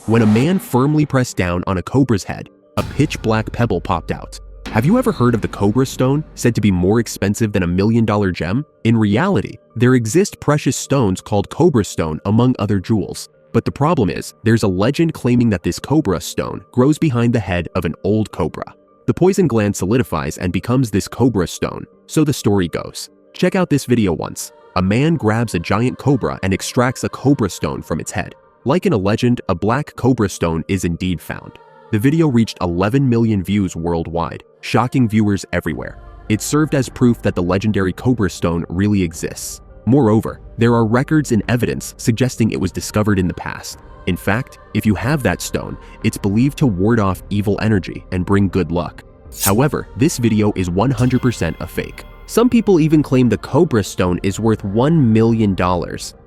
When a man firmly pressed down on a cobra's head, a pitch-black pebble popped out. Have you ever heard of the cobra stone, said to be more expensive than $1 million gem? In reality, there exist precious stones called cobra stone among other jewels. But the problem is, there's a legend claiming that this cobra stone grows behind the head of an old cobra. The poison gland solidifies and becomes this cobra stone, so the story goes. Check out this video once. A man grabs a giant cobra and extracts a cobra stone from its head. Like in a legend, a black cobra stone is indeed found. The video reached 11 million views worldwide, shocking viewers everywhere. It served as proof that the legendary cobra stone really exists. Moreover, there are records and evidence suggesting it was discovered in the past. In fact, if you have that stone, it's believed to ward off evil energy and bring good luck. However, this video is 100% a fake. Some people even claim the cobra stone is worth $1 million,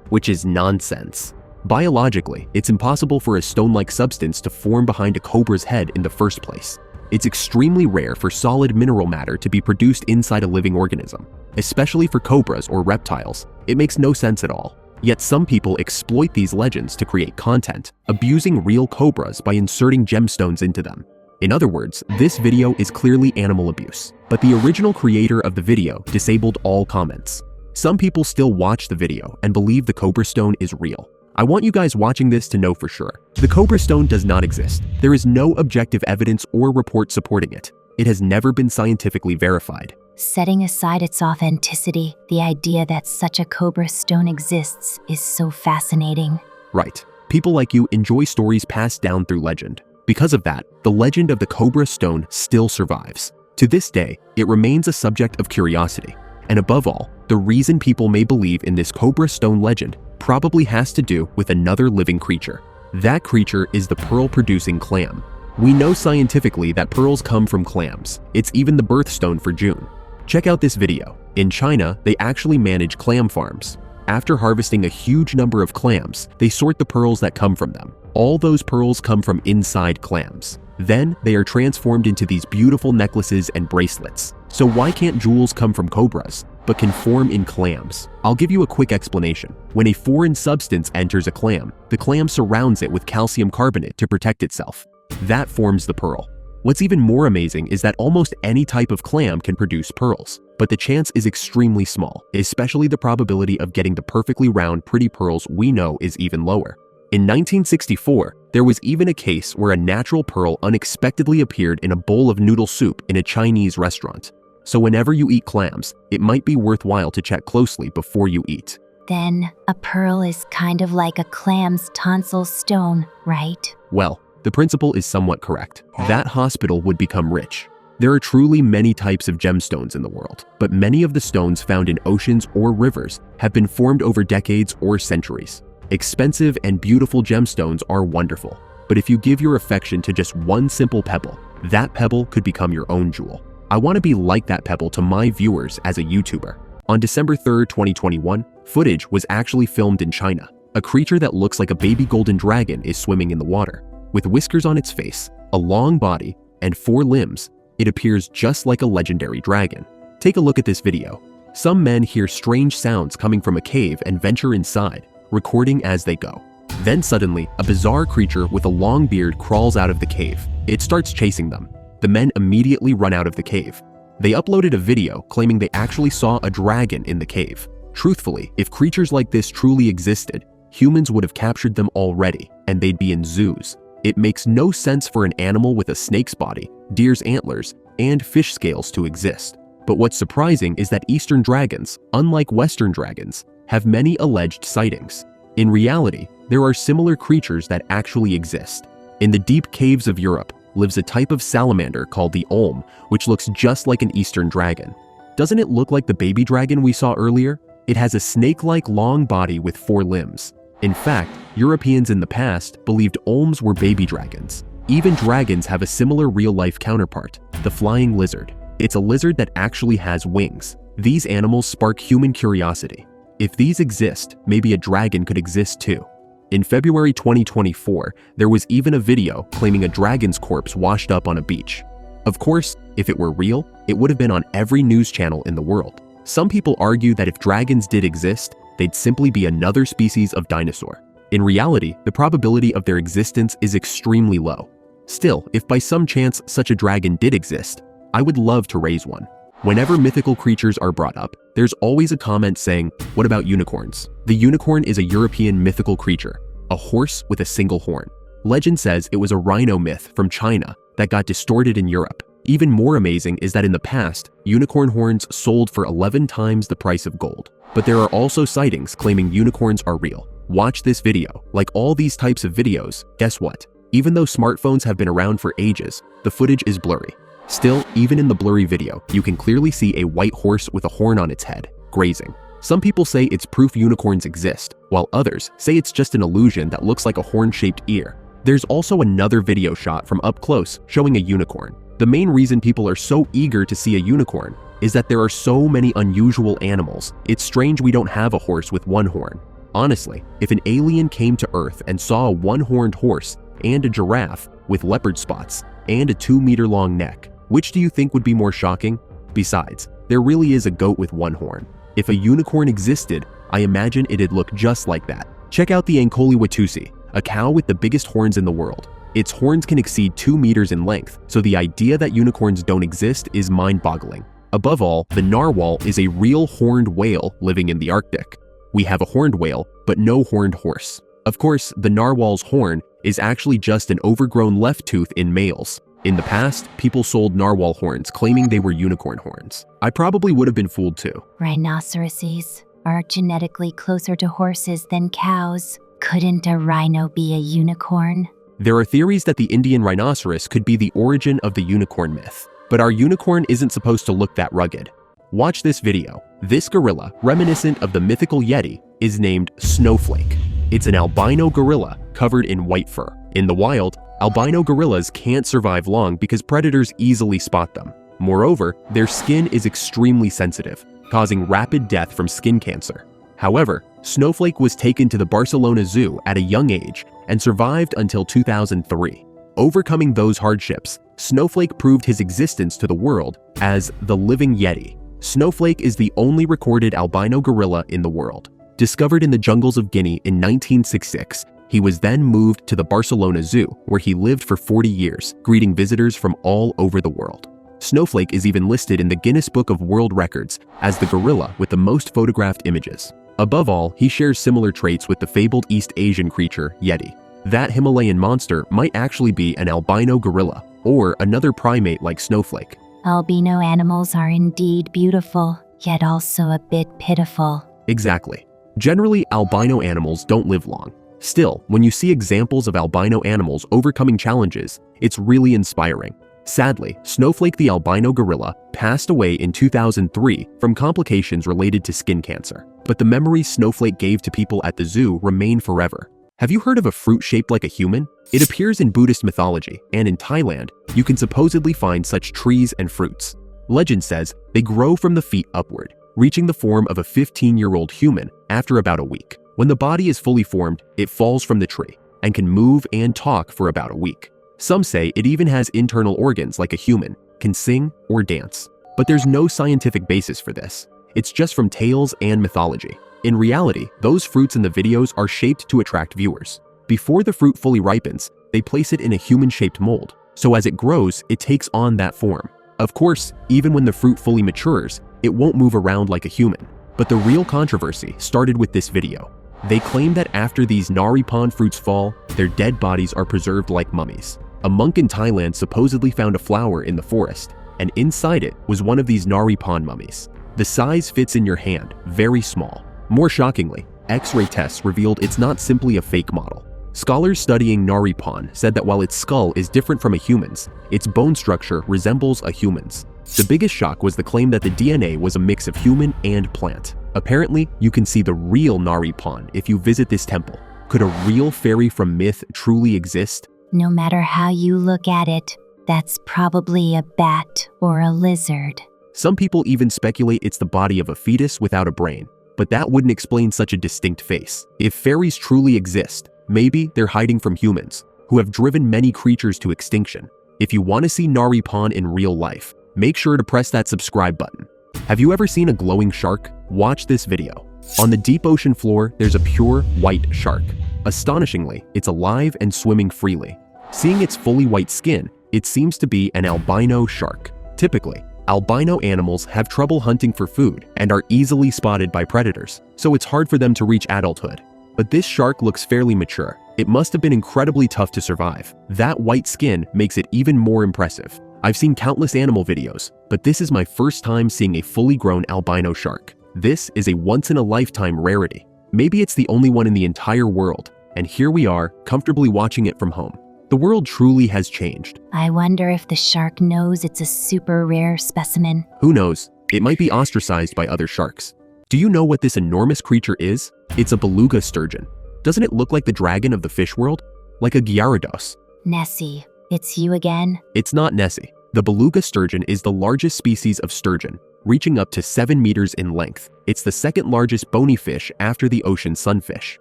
which is nonsense. Biologically, it's impossible for a stone-like substance to form behind a cobra's head in the first place. It's extremely rare for solid mineral matter to be produced inside a living organism. Especially for cobras or reptiles, it makes no sense at all. Yet some people exploit these legends to create content, abusing real cobras by inserting gemstones into them. In other words, this video is clearly animal abuse. But the original creator of the video disabled all comments. Some people still watch the video and believe the cobra stone is real. I want you guys watching this to know for sure. The cobra stone does not exist. There is no objective evidence or report supporting it. It has never been scientifically verified. Setting aside its authenticity, the idea that such a cobra stone exists is so fascinating. Right. People like you enjoy stories passed down through legend. Because of that, the legend of the cobra stone still survives. To this day, it remains a subject of curiosity. And above all, the reason people may believe in this cobra stone legend probably has to do with another living creature. That creature is the pearl-producing clam. We know scientifically that pearls come from clams. It's even the birthstone for June. Check out this video. In China, they actually manage clam farms. After harvesting a huge number of clams, they sort the pearls that come from them. All those pearls come from inside clams. Then, they are transformed into these beautiful necklaces and bracelets. So why can't jewels come from cobras, but can form in clams? I'll give you a quick explanation. When a foreign substance enters a clam, the clam surrounds it with calcium carbonate to protect itself. That forms the pearl. What's even more amazing is that almost any type of clam can produce pearls, but the chance is extremely small, especially the probability of getting the perfectly round, pretty pearls we know is even lower. In 1964, there was even a case where a natural pearl unexpectedly appeared in a bowl of noodle soup in a Chinese restaurant. So whenever you eat clams, it might be worthwhile to check closely before you eat. Then, a pearl is kind of like a clam's tonsil stone, right? Well, the principle is somewhat correct. That hospital would become rich. There are truly many types of gemstones in the world, but many of the stones found in oceans or rivers have been formed over decades or centuries. Expensive and beautiful gemstones are wonderful, but if you give your affection to just one simple pebble, that pebble could become your own jewel. I want to be like that pebble to my viewers as a YouTuber. On December 3rd, 2021, footage was actually filmed in China. A creature that looks like a baby golden dragon is swimming in the water. With whiskers on its face, a long body, and 4 limbs, it appears just like a legendary dragon. Take a look at this video. Some men hear strange sounds coming from a cave and venture inside, recording as they go. Then suddenly, a bizarre creature with a long beard crawls out of the cave. It starts chasing them. The men immediately run out of the cave. They uploaded a video claiming they actually saw a dragon in the cave. Truthfully, if creatures like this truly existed, humans would have captured them already, and they'd be in zoos. It makes no sense for an animal with a snake's body, deer's antlers, and fish scales to exist. But what's surprising is that Eastern dragons, unlike Western dragons, have many alleged sightings. In reality, there are similar creatures that actually exist. In the deep caves of Europe lives a type of salamander called the olm, which looks just like an Eastern dragon. Doesn't it look like the baby dragon we saw earlier? It has a snake-like long body with 4 limbs. In fact, Europeans in the past believed olms were baby dragons. Even dragons have a similar real-life counterpart, the flying lizard. It's a lizard that actually has wings. These animals spark human curiosity. If these exist, maybe a dragon could exist too. In February 2024, there was even a video claiming a dragon's corpse washed up on a beach. Of course, if it were real, it would have been on every news channel in the world. Some people argue that if dragons did exist, they'd simply be another species of dinosaur. In reality, the probability of their existence is extremely low. Still, if by some chance such a dragon did exist, I would love to raise one. Whenever mythical creatures are brought up, there's always a comment saying, "What about unicorns?" The unicorn is a European mythical creature, a horse with a single horn. Legend says it was a rhino myth from China that got distorted in Europe. Even more amazing is that in the past, unicorn horns sold for 11 times the price of gold. But there are also sightings claiming unicorns are real. Watch this video. Like all these types of videos, guess what? Even though smartphones have been around for ages, the footage is blurry. Still, even in the blurry video, you can clearly see a white horse with a horn on its head, grazing. Some people say it's proof unicorns exist, while others say it's just an illusion that looks like a horn-shaped ear. There's also another video shot from up close showing a unicorn. The main reason people are so eager to see a unicorn is that there are so many unusual animals. It's strange we don't have a horse with one horn. Honestly, if an alien came to Earth and saw a one-horned horse and a giraffe with leopard spots and a 2-meter-long neck, which do you think would be more shocking? Besides, there really is a goat with one horn. If a unicorn existed, I imagine it'd look just like that. Check out the Ankoli Watusi, a cow with the biggest horns in the world. Its horns can exceed 2 meters in length, so the idea that unicorns don't exist is mind-boggling. Above all, the narwhal is a real horned whale living in the Arctic. We have a horned whale, but no horned horse. Of course, the narwhal's horn is actually just an overgrown left tooth in males. In the past, people sold narwhal horns claiming they were unicorn horns. I probably would have been fooled too. Rhinoceroses are genetically closer to horses than cows. Couldn't a rhino be a unicorn? There are theories that the Indian rhinoceros could be the origin of the unicorn myth, but our unicorn isn't supposed to look that rugged. Watch this video. This gorilla, reminiscent of the mythical Yeti, is named Snowflake. It's an albino gorilla covered in white fur. In the wild, albino gorillas can't survive long because predators easily spot them. Moreover, their skin is extremely sensitive, causing rapid death from skin cancer. However, Snowflake was taken to the Barcelona Zoo at a young age and survived until 2003. Overcoming those hardships, Snowflake proved his existence to the world as the living Yeti. Snowflake is the only recorded albino gorilla in the world. Discovered in the jungles of Guinea in 1966, he was then moved to the Barcelona Zoo, where he lived for 40 years, greeting visitors from all over the world. Snowflake is even listed in the Guinness Book of World Records as the gorilla with the most photographed images. Above all, he shares similar traits with the fabled East Asian creature, Yeti. That Himalayan monster might actually be an albino gorilla, or another primate like Snowflake. Albino animals are indeed beautiful, yet also a bit pitiful. Exactly. Generally, albino animals don't live long. Still, when you see examples of albino animals overcoming challenges, it's really inspiring. Sadly, Snowflake the albino gorilla passed away in 2003 from complications related to skin cancer. But the memories Snowflake gave to people at the zoo remain forever. Have you heard of a fruit shaped like a human? It appears in Buddhist mythology, and in Thailand, you can supposedly find such trees and fruits. Legend says they grow from the feet upward, reaching the form of a 15-year-old human after about a week. When the body is fully formed, it falls from the tree and can move and talk for about a week. Some say it even has internal organs like a human, can sing or dance. But there's no scientific basis for this. It's just from tales and mythology. In reality, those fruits in the videos are shaped to attract viewers. Before the fruit fully ripens, they place it in a human-shaped mold. So as it grows, it takes on that form. Of course, even when the fruit fully matures, it won't move around like a human. But the real controversy started with this video. They claim that after these nari pan fruits fall, their dead bodies are preserved like mummies. A monk in Thailand supposedly found a flower in the forest, and inside it was one of these nari pan mummies. The size fits in your hand, very small. More shockingly, X-ray tests revealed it's not simply a fake model. Scholars studying nari pan said that while its skull is different from a human's, its bone structure resembles a human's. The biggest shock was the claim that the DNA was a mix of human and plant. Apparently, you can see the real nari pan if you visit this temple. Could a real fairy from myth truly exist? No matter how you look at it, that's probably a bat or a lizard. Some people even speculate it's the body of a fetus without a brain, but that wouldn't explain such a distinct face. If fairies truly exist, maybe they're hiding from humans, who have driven many creatures to extinction. If you want to see nari pan in real life, make sure to press that subscribe button. Have you ever seen a glowing shark? Watch this video. On the deep ocean floor, there's a pure white shark. Astonishingly, it's alive and swimming freely. Seeing its fully white skin, it seems to be an albino shark. Typically, albino animals have trouble hunting for food and are easily spotted by predators, so it's hard for them to reach adulthood. But this shark looks fairly mature. It must have been incredibly tough to survive. That white skin makes it even more impressive. I've seen countless animal videos, but this is my first time seeing a fully grown albino shark. This is a once-in-a-lifetime rarity. Maybe it's the only one in the entire world, and here we are, comfortably watching it from home. The world truly has changed. I wonder if the shark knows it's a super rare specimen. Who knows? It might be ostracized by other sharks. Do you know what this enormous creature is? It's a beluga sturgeon. Doesn't it look like the dragon of the fish world? Like a Gyarados. Nessie, it's you again? It's not Nessie. The beluga sturgeon is the largest species of sturgeon, reaching up to 7 meters in length. It's the second largest bony fish after the ocean sunfish.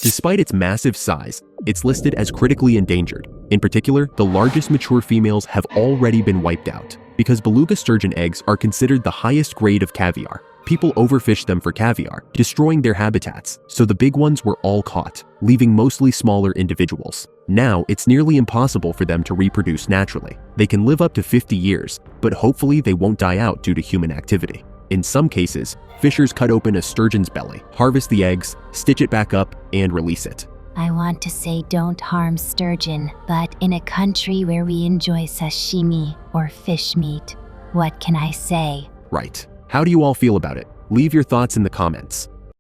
Despite its massive size, it's listed as critically endangered. In particular, the largest mature females have already been wiped out. Because beluga sturgeon eggs are considered the highest grade of caviar, people overfish them for caviar, destroying their habitats, so the big ones were all caught, leaving mostly smaller individuals. Now, it's nearly impossible for them to reproduce naturally. They can live up to 50 years, but hopefully they won't die out due to human activity. In some cases, fishers cut open a sturgeon's belly, harvest the eggs, stitch it back up, and release it. I want to say don't harm sturgeon, but in a country where we enjoy sashimi or fish meat, what can I say? Right. How do you all feel about it? Leave your thoughts in the comments.